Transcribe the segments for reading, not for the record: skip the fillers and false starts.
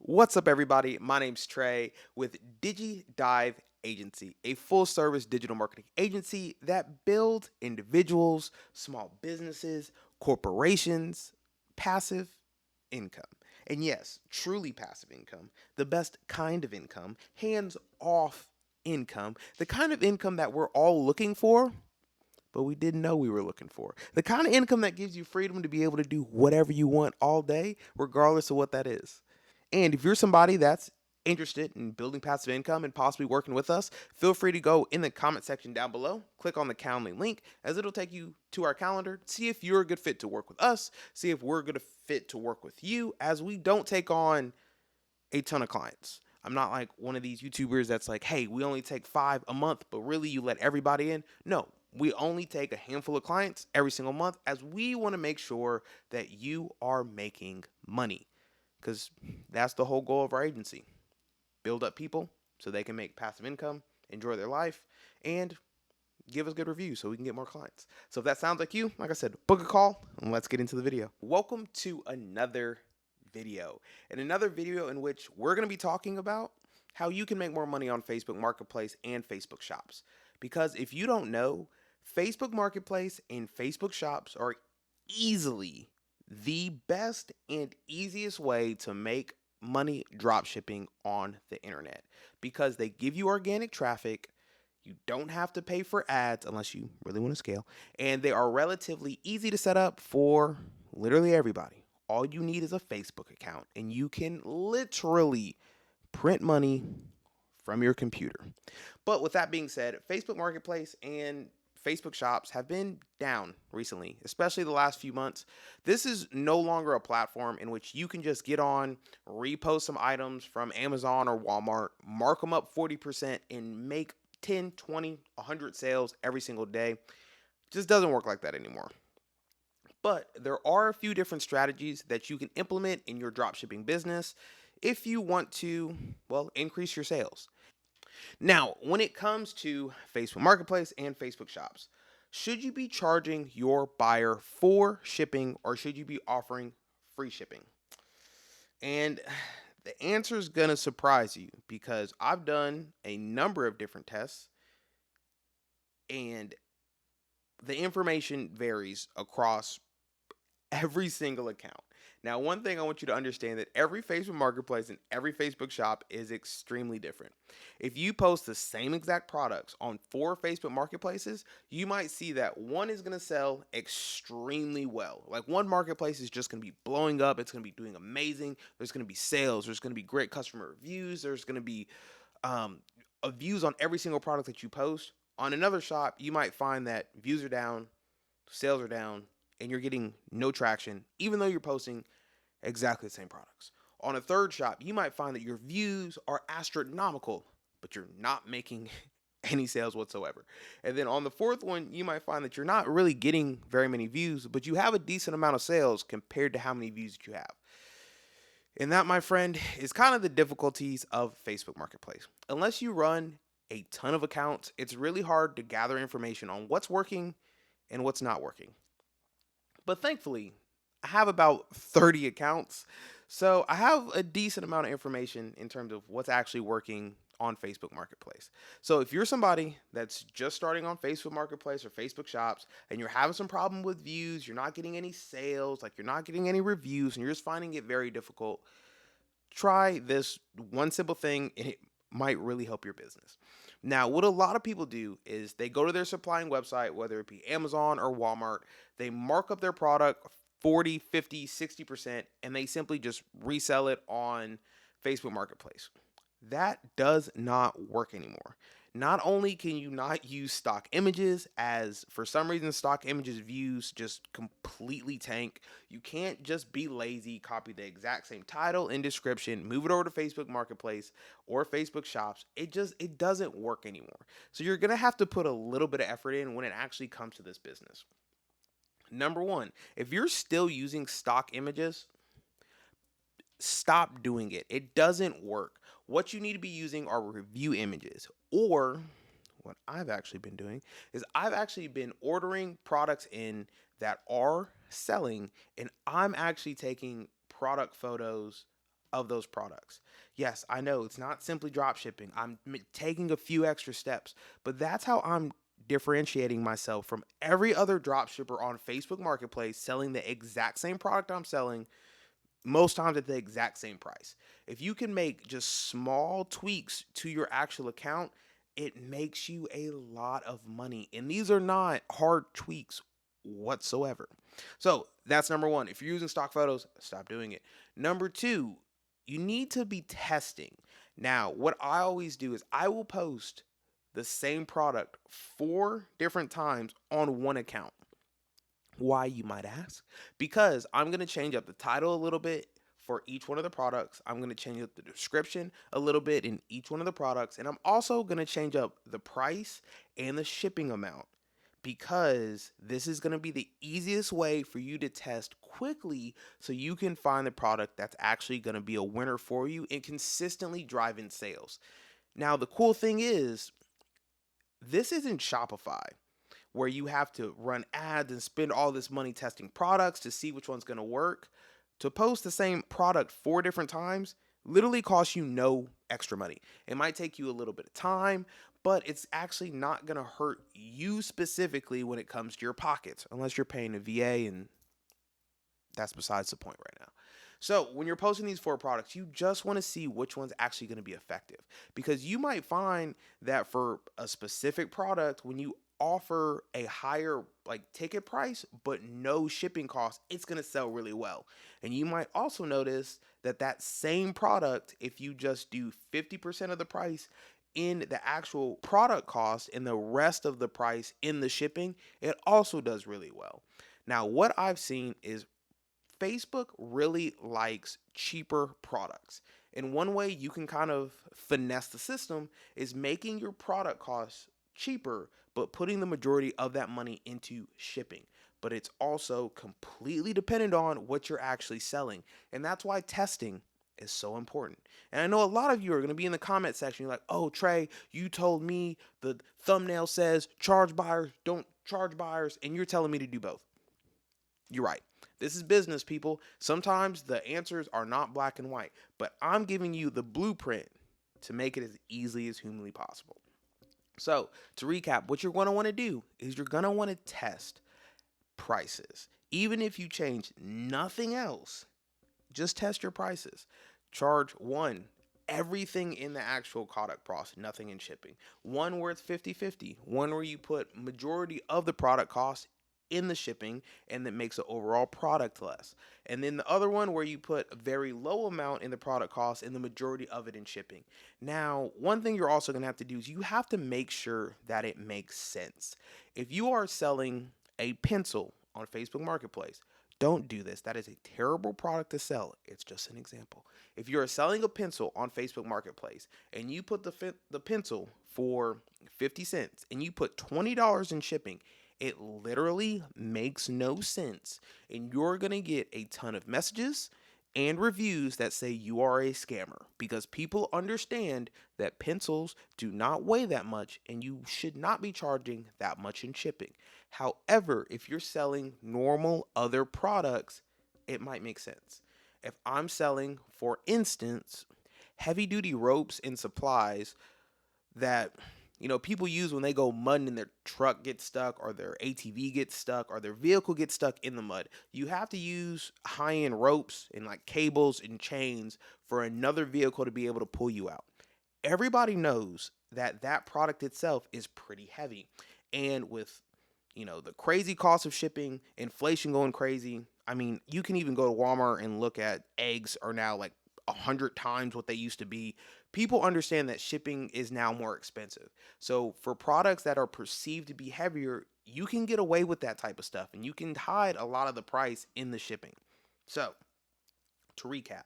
What's up, everybody? My name's Trey with Diji Agency, a full service digital marketing agency that builds individuals, small businesses, corporations, passive income. And yes, truly passive income, the best kind of income, hands off income, the kind of income that we're all looking for, but we didn't know we were looking for. The kind of income that gives you freedom to be able to do whatever you want all day, regardless of what that is. And if you're somebody that's interested in building passive income and possibly working with us, feel free to go in the comment section down below, click on the Calendly link, as it'll take you to our calendar. See if you're a good fit to work with us, see if we're a good fit to work with you, as we don't take on a ton of clients. I'm not like one of these YouTubers that's like, hey, we only take 5 a month, but really you let everybody in. No, we only take a handful of clients every single month, as we want to make sure that you are making money, because that's the whole goal of our agency. Build up people so they can make passive income, enjoy their life, and give us good reviews so we can get more clients. So if that sounds like you, like I said, book a call and let's get into the video. Welcome to another video. And another video in which we're going to be talking about how you can make more money on Facebook Marketplace and Facebook Shops. Because if you don't know, Facebook Marketplace and Facebook Shops are easily the best and easiest way to make money drop shipping on the internet, because they give you organic traffic. You don't have to pay for ads unless you really want to scale, and they are relatively easy to set up for literally everybody. All you need is a Facebook account, and you can literally print money from your computer. But with that being said, Facebook Marketplace and Facebook Shops have been down recently, especially the last few months. This is no longer a platform in which you can just get on, repost some items from Amazon or Walmart, mark them up 40%, and make 10, 20, 100 sales every single day. It just doesn't work like that anymore. But there are a few different strategies that you can implement in your dropshipping business if you want to, well, increase your sales. Now, when it comes to Facebook Marketplace and Facebook Shops, should you be charging your buyer for shipping, or should you be offering free shipping? And the answer is going to surprise you, because I've done a number of different tests and the information varies across every single account. Now, one thing I want you to understand, that every Facebook Marketplace and every Facebook shop is extremely different. If you post the same exact products on 4 Facebook Marketplaces, you might see that one is going to sell extremely well. Like, one marketplace is just going to be blowing up. It's going to be doing amazing. There's going to be sales. There's going to be great customer reviews. There's going to be views on every single product that you post. On another shop, you might find that views are down, sales are down, and you're getting no traction, even though you're posting exactly the same products. On a third shop, you might find that your views are astronomical, but you're not making any sales whatsoever. And then on the fourth one, you might find that you're not really getting very many views, but you have a decent amount of sales compared to how many views that you have. And that, my friend, is kind of the difficulties of Facebook Marketplace. Unless you run a ton of accounts, it's really hard to gather information on what's working and what's not working. But thankfully, I have about 30 accounts, so I have a decent amount of information in terms of what's actually working on Facebook Marketplace. So if you're somebody that's just starting on Facebook Marketplace or Facebook Shops, and you're having some problem with views, you're not getting any sales, like you're not getting any reviews, and you're just finding it very difficult, try this one simple thing, and it might really help your business. Now, what a lot of people do is they go to their supplying website, whether it be Amazon or Walmart, they mark up their product 40, 50, 60%, and they simply just resell it on Facebook Marketplace. That does not work anymore. Not only can you not use stock images, as for some reason stock images views just completely tank, you can't just be lazy, copy the exact same title and description, move it over to Facebook Marketplace or Facebook Shops. It doesn't work anymore. So you're going to have to put a little bit of effort in when it actually comes to this business. Number one, if you're still using stock images, stop doing it. It doesn't work. What you need to be using are review images, or what I've actually been doing is I've actually been ordering products in that are selling, and I'm actually taking product photos of those products. Yes, I know it's not simply drop shipping. I'm taking a few extra steps, but that's how I'm differentiating myself from every other drop shipper on Facebook Marketplace selling the exact same product I'm selling, most times at the exact same price. If you can make just small tweaks to your actual account, it makes you a lot of money. And these are not hard tweaks whatsoever. So that's number one. If you're using stock photos, stop doing it. Number two, you need to be testing. Now, what I always do is I will post the same product 4 different times on one account. Why, you might ask? Because I'm going to change up the title a little bit for each one of the products. I'm going to change up the description a little bit in each one of the products. And I'm also going to change up the price and the shipping amount, because this is going to be the easiest way for you to test quickly so you can find the product that's actually going to be a winner for you and consistently drive in sales. Now, the cool thing is, this isn't Shopify where you have to run ads and spend all this money testing products to see which one's going to work. To post the same product 4 different times literally costs you no extra money. It might take you a little bit of time, but it's actually not going to hurt you specifically when it comes to your pockets, unless you're paying a VA, and that's besides the point right now. So when you're posting these 4 products, you just want to see which one's actually going to be effective, because you might find that for a specific product, when you offer a higher ticket price but no shipping costs, it's going to sell really well. And you might also notice that that same product, if you just do 50% of the price in the actual product cost and the rest of the price in the shipping, it also does really well. Now, what I've seen is Facebook really likes cheaper products. And one way you can kind of finesse the system is making your product costs cheaper, but putting the majority of that money into shipping. But it's also completely dependent on what you're actually selling. And that's why testing is so important. And I know a lot of you are going to be in the comment section. You're like, oh, Trey, you told me the thumbnail says charge buyers, don't charge buyers. And you're telling me to do both. You're right. This is business, people. Sometimes the answers are not black and white, but I'm giving you the blueprint to make it as easily as humanly possible. So, to recap, what you're going to want to do is you're going to want to test prices. Even if you change nothing else, just test your prices. Charge one, everything in the actual product cost, nothing in shipping. One where it's 50-50. One where you put majority of the product cost in the shipping, and that makes the overall product less. And then the other one where you put a very low amount in the product cost and the majority of it in shipping. Now, one thing you're also going to have to do is you have to make sure that it makes sense. If you are selling a pencil on Facebook Marketplace, don't do this. That is a terrible product to sell. It's just an example. If you're selling a pencil on Facebook Marketplace and you put the pencil for 50 cents and you put $20 in shipping, it literally makes no sense. And you're going to get a ton of messages and reviews that say you are a scammer, because people understand that pencils do not weigh that much and you should not be charging that much in shipping. However, if you're selling normal other products, it might make sense. If I'm selling, for instance, heavy duty ropes and supplies that people use when they go mudding and their truck gets stuck or their ATV gets stuck or their vehicle gets stuck in the mud. You have to use high-end ropes and cables and chains for another vehicle to be able to pull you out. Everybody knows that that product itself is pretty heavy. And with, the crazy cost of shipping, inflation going crazy, I mean, you can even go to Walmart and look at eggs are now 100 times what they used to be. People understand that shipping is now more expensive. So for products that are perceived to be heavier, you can get away with that type of stuff and you can hide a lot of the price in the shipping. So to recap,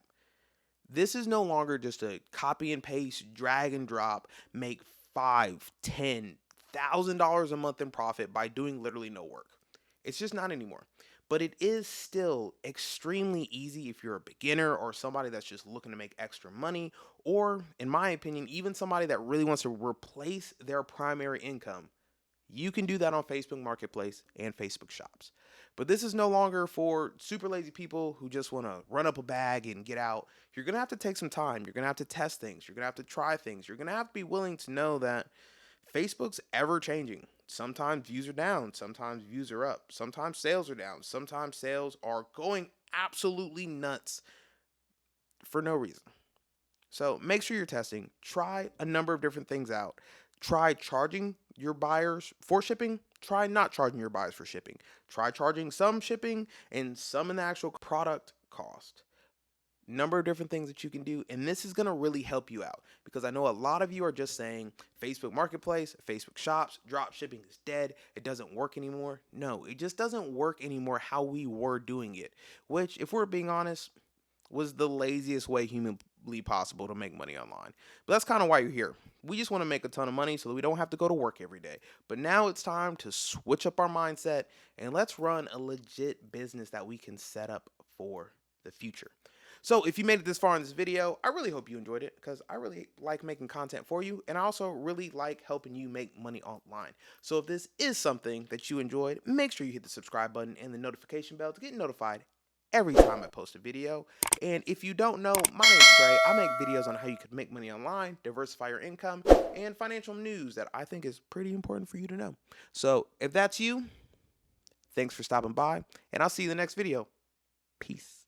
this is no longer just a copy and paste, drag and drop, make $5,000, $10,000 a month in profit by doing literally no work. It's just not anymore. But it is still extremely easy if you're a beginner or somebody that's just looking to make extra money, or, in my opinion, even somebody that really wants to replace their primary income. You can do that on Facebook Marketplace and Facebook Shops. But this is no longer for super lazy people who just want to run up a bag and get out. You're going to have to take some time. You're going to have to test things. You're going to have to try things. You're going to have to be willing to know that Facebook's ever changing. Sometimes views are down. Sometimes views are up. Sometimes sales are down. Sometimes sales are going absolutely nuts for no reason. So make sure you're testing. Try a number of different things out. Try charging your buyers for shipping. Try not charging your buyers for shipping. Try charging some shipping and some in the actual product cost. Number of different things that you can do, and this is going to really help you out, because I know a lot of you are just saying Facebook Marketplace, Facebook Shops, drop shipping is dead, it doesn't work anymore. No, it just doesn't work anymore how we were doing it, which, if we're being honest, was the laziest way humanly possible to make money online. But that's kind of why you're here. We just want to make a ton of money so that we don't have to go to work every day. But now it's time to switch up our mindset and let's run a legit business that we can set up for the future. So if you made it this far in this video, I really hope you enjoyed it, because I really like making content for you, and I also really like helping you make money online. So if this is something that you enjoyed, make sure you hit the subscribe button and the notification bell to get notified every time I post a video. And if you don't know, my name is Trey. I make videos on how you can make money online, diversify your income, and financial news that I think is pretty important for you to know. So if that's you, thanks for stopping by, and I'll see you in the next video. Peace.